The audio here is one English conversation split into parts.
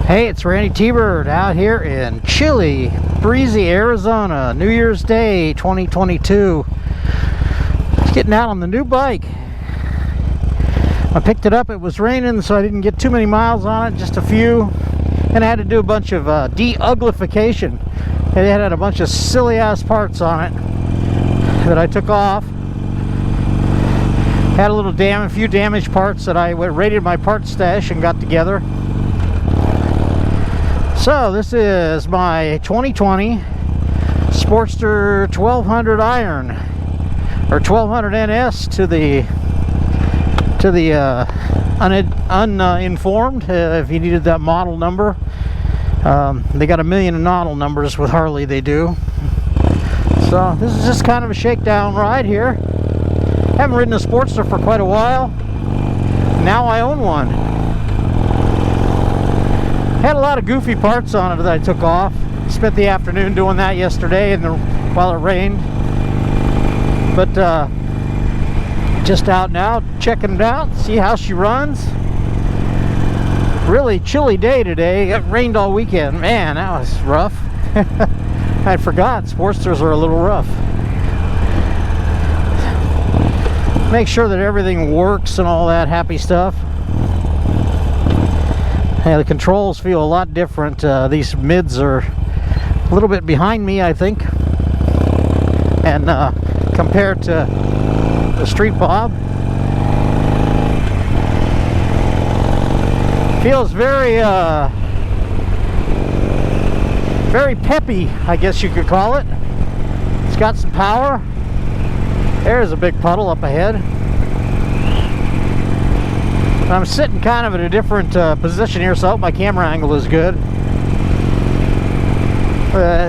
Hey, it's Randytbird out here in chilly, breezy Arizona, New Year's Day 2022. Getting out on the new bike. I picked it up, it was raining, so I didn't get too many miles on it, just a few. And I had to do a bunch of de-uglification. It had a bunch of silly ass parts on it that I took off. Had a few damaged parts that I raided my parts stash and got together. So this is my 2020 Sportster 1200 Iron, or 1200 NS to the uninformed. If you needed that model number, they got a million model numbers with Harley. They do. So this is just kind of a shakedown ride here. Haven't ridden a Sportster for quite a while. Now I own one. Had a lot of goofy parts on it that I took off. Spent the afternoon doing that yesterday while it rained. But just out now, checking it out, see how she runs. Really chilly day today. It rained all weekend. Man, that was rough. I forgot Sportsters are a little rough. Make sure that everything works and all that happy stuff. Yeah, the controls feel a lot different. These mids are a little bit behind me, I think, and compared to the Street Bob, feels very very peppy, I guess you could call it. It's got some power. There's a big puddle up ahead. I'm sitting kind of at a different position here, so I hope my camera angle is good.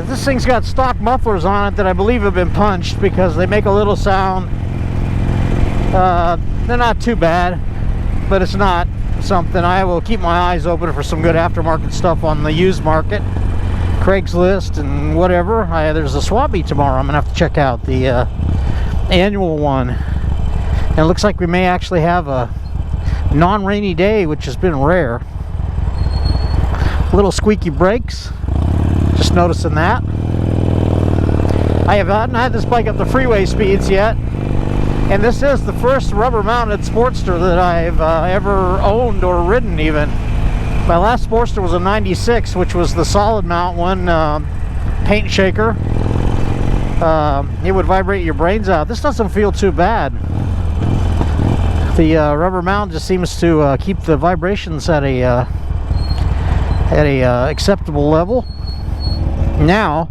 This thing's got stock mufflers on it that I believe have been punched because they make a little sound. They're not too bad, but it's not something. I will keep my eyes open for some good aftermarket stuff on the used market, Craigslist and whatever. There's a swap meet tomorrow. I'm gonna have to check out the annual one, and it looks like we may actually have a non-rainy day, which has been rare. Little squeaky brakes, just noticing that. I have not had this bike up to freeway speeds yet, and this is the first rubber mounted Sportster that I've ever owned or ridden even. My last Sportster was a 96, which was the solid mount one, paint shaker. It would vibrate your brains out. This doesn't feel too bad. The rubber mount just seems to keep the vibrations at a acceptable level. Now,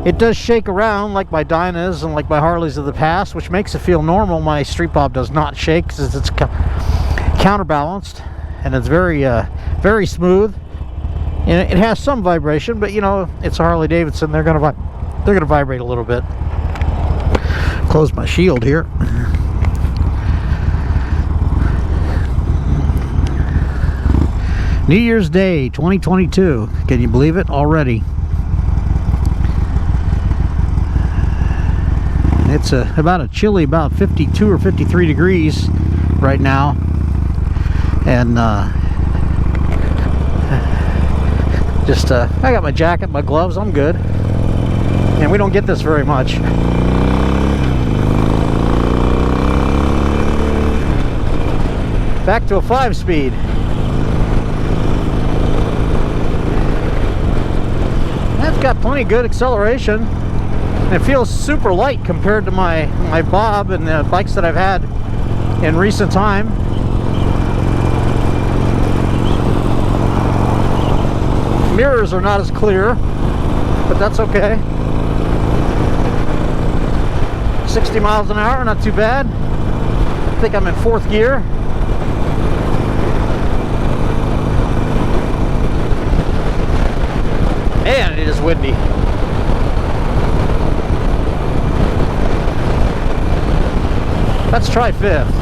it does shake around like my Dynas and like my Harleys of the past, which makes it feel normal. My Street Bob does not shake because it's counterbalanced, and it's very very smooth. And it has some vibration, but you know, it's a Harley Davidson. They're gonna vibrate a little bit. Close my shield here. New Year's Day 2022. Can you believe it already? It's about a chilly, about 52 or 53 degrees right now. And I got my jacket, my gloves, I'm good. And we don't get this very much. Back to a 5-speed. That's got plenty good acceleration. And it feels super light compared to my Bob and the bikes that I've had in recent time. Mirrors are not as clear, but that's okay. 60 miles an hour, not too bad. I think I'm in 4th gear. Man, it is windy. Let's try 5th.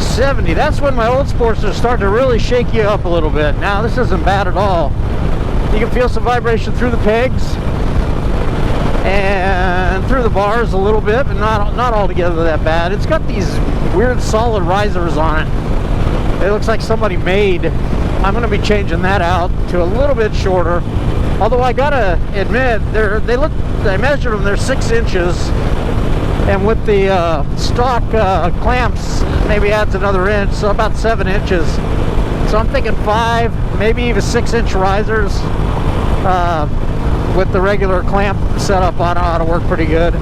70. That's when my old Sportsters start to really shake you up a little bit. Now this isn't bad at all. You can feel some vibration through the pegs and through the bars a little bit, but not altogether that bad. It's got these weird solid risers on it. It looks like somebody made. I'm going to be changing that out to a little bit shorter. Although I gotta admit, I measured them, they're 6 inches. And with the stock clamps, maybe adds another inch, so about 7 inches. So I'm thinking 5, maybe even 6-inch risers with the regular clamp setup on it ought to work pretty good.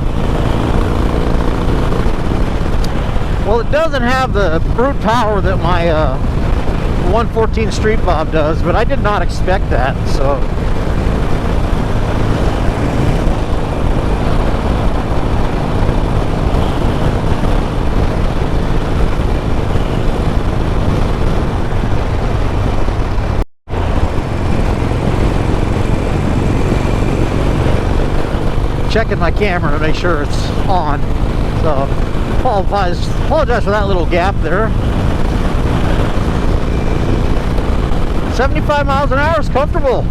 Well, it doesn't have the brute power that my 114 Street Bob does, but I did not expect that, so. Checking my camera to make sure it's on. So apologize for that little gap there. 75 miles an hour is comfortable.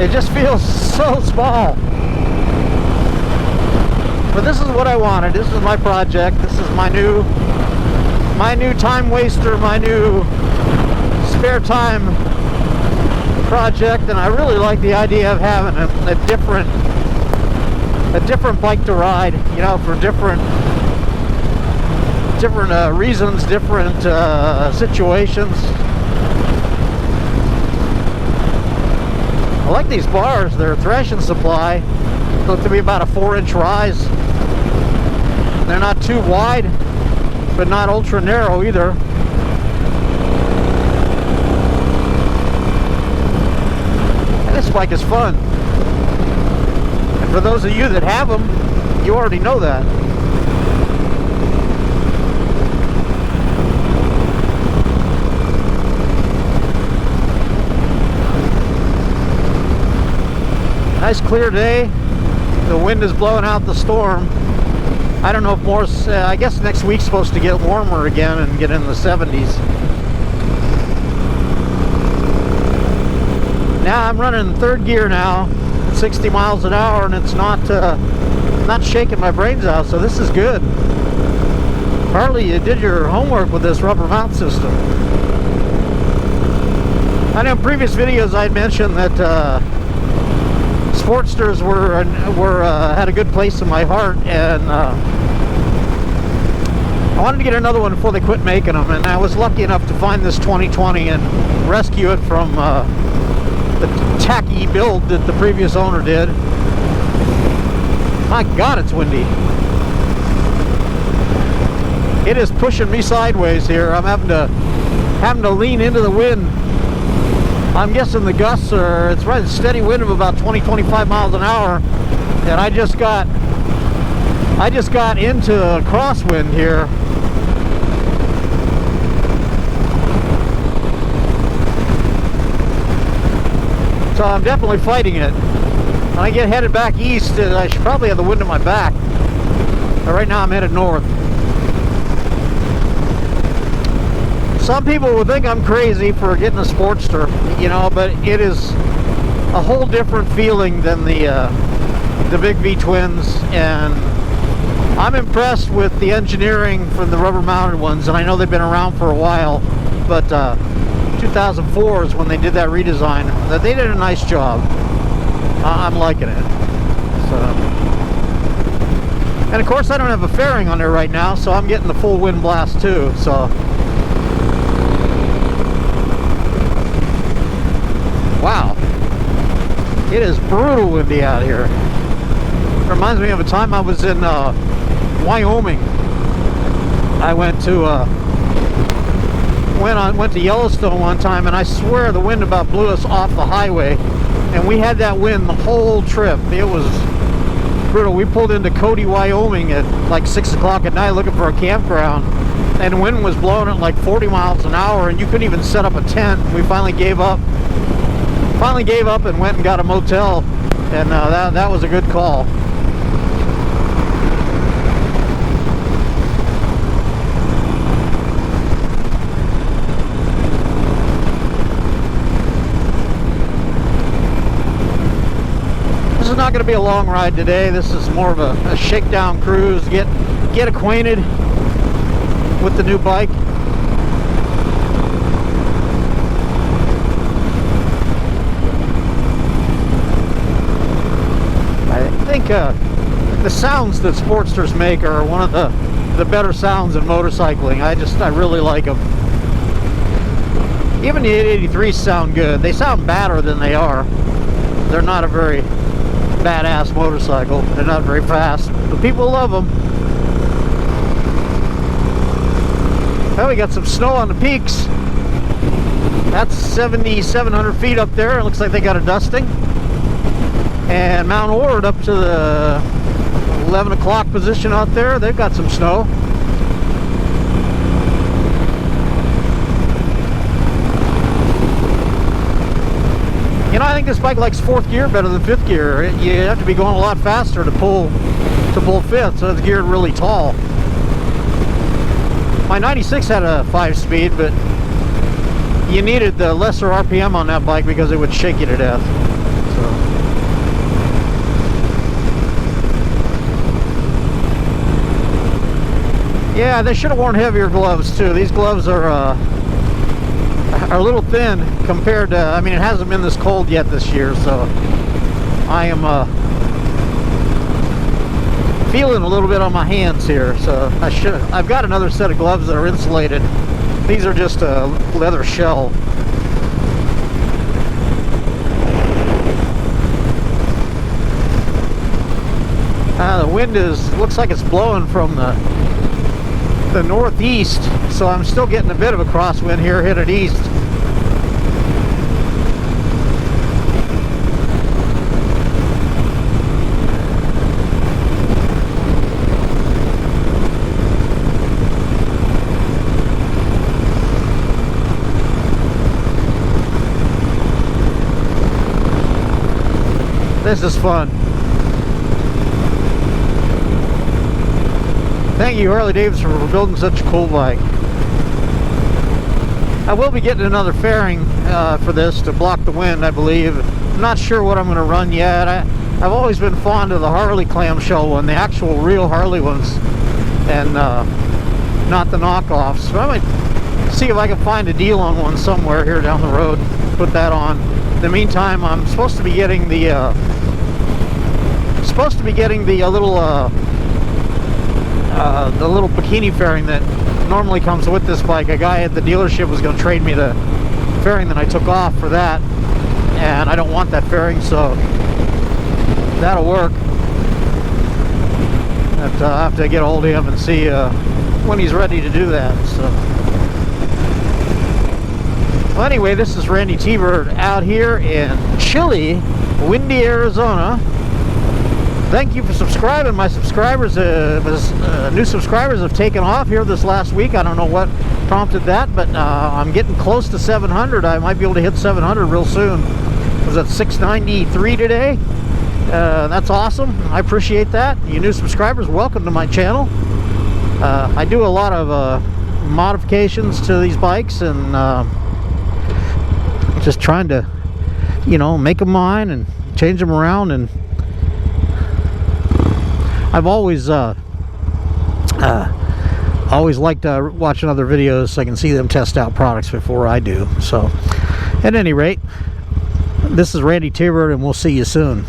It just feels so small. But this is what I wanted. This is my project. This is my new time waster, my new spare time project, and I really like the idea of having a different bike to ride, you know, for different reasons, different situations. I like these bars. They're Thresh and Supply. Look to be about a 4-inch rise. They're not too wide, but not ultra narrow either. This bike is fun, and for those of you that have them, you already know that. Nice clear day. The wind is blowing out the storm. I don't know if more, I guess next week's supposed to get warmer again and get in the 70s. Now I'm running third gear now, 60 miles an hour, and it's not shaking my brains out, so this is good. Apparently you did your homework with this rubber mount system. I know in previous videos I'd mentioned that Sportsters had a good place in my heart, and I wanted to get another one before they quit making them, and I was lucky enough to find this 2020 and rescue it from the tacky build that the previous owner did. My God, it's windy. It is pushing me sideways here. I'm having to lean into the wind. I'm guessing the gusts are, it's right, a steady wind of about 20-25 miles an hour, and I just got into a crosswind here. So I'm definitely fighting it. When I get headed back east, I should probably have the wind at my back. But right now I'm headed north. Some people will think I'm crazy for getting a Sportster, you know, but it is a whole different feeling than the big V twins, and I'm impressed with the engineering from the rubber mounted ones, and I know they've been around for a while, but 2004 is when they did that redesign. They did a nice job. I'm liking it. So, and of course I don't have a fairing on there right now, so I'm getting the full wind blast too. So wow, it is brutal windy out here. It reminds me of a time I was in Wyoming. I went to Yellowstone one time, and I swear the wind about blew us off the highway, and we had that wind the whole trip. It was brutal. We pulled into Cody, Wyoming at like 6 o'clock at night looking for a campground, and the wind was blowing at like 40 miles an hour, and you couldn't even set up a tent. We finally gave up and went and got a motel, and that was a good call. This is not going to be a long ride today. This is more of a shakedown cruise, get acquainted with the new bike. the sounds that Sportsters make are one of the better sounds in motorcycling. I really like them. Even the 883s sound good. They sound badder than they are. They're not a very badass motorcycle. They're not very fast, but people love them. Well, we got some snow on the peaks. That's 7,700 feet up there. It looks like they got a dusting. And Mount Ord up to the 11 o'clock position out there, they've got some snow. You know, I think this bike likes fourth gear better than fifth gear. You have to be going a lot faster to pull fifth, so it's geared really tall. My 96 had a 5-speed, but you needed the lesser RPM on that bike because it would shake you to death. So. Yeah, they should have worn heavier gloves too. These gloves are a little thin compared to, I mean, it hasn't been this cold yet this year, so I am feeling a little bit on my hands here. So I've got another set of gloves that are insulated. These are just a leather shell. The wind looks like it's blowing from the northeast, so I'm still getting a bit of a crosswind here headed east. This is fun. Thank you, Harley Davidson, for building such a cool bike. I will be getting another fairing for this to block the wind, I believe. I'm not sure what I'm going to run yet. I've always been fond of the Harley clamshell one, the actual real Harley ones, and not the knockoffs. So I might see if I can find a deal on one somewhere here down the road, put that on. In the meantime, I'm supposed to be getting the little bikini fairing that normally comes with this bike. A guy at the dealership was going to trade me the fairing that I took off for that, and I don't want that fairing, so that'll work. But I have to get a hold of him and see when he's ready to do that. So, well, anyway, this is Randytbird out here in chilly, windy Arizona. Thank you for subscribing. My subscribers, new subscribers have taken off here this last week. I don't know what prompted that, but I'm getting close to 700. I might be able to hit 700 real soon. I was at 693 today. That's awesome. I appreciate that. You new subscribers, welcome to my channel. I do a lot of modifications to these bikes, and just trying to, you know, make them mine and change them around. And I've always liked watching other videos so I can see them test out products before I do. So, at any rate, this is Randytbird, and we'll see you soon.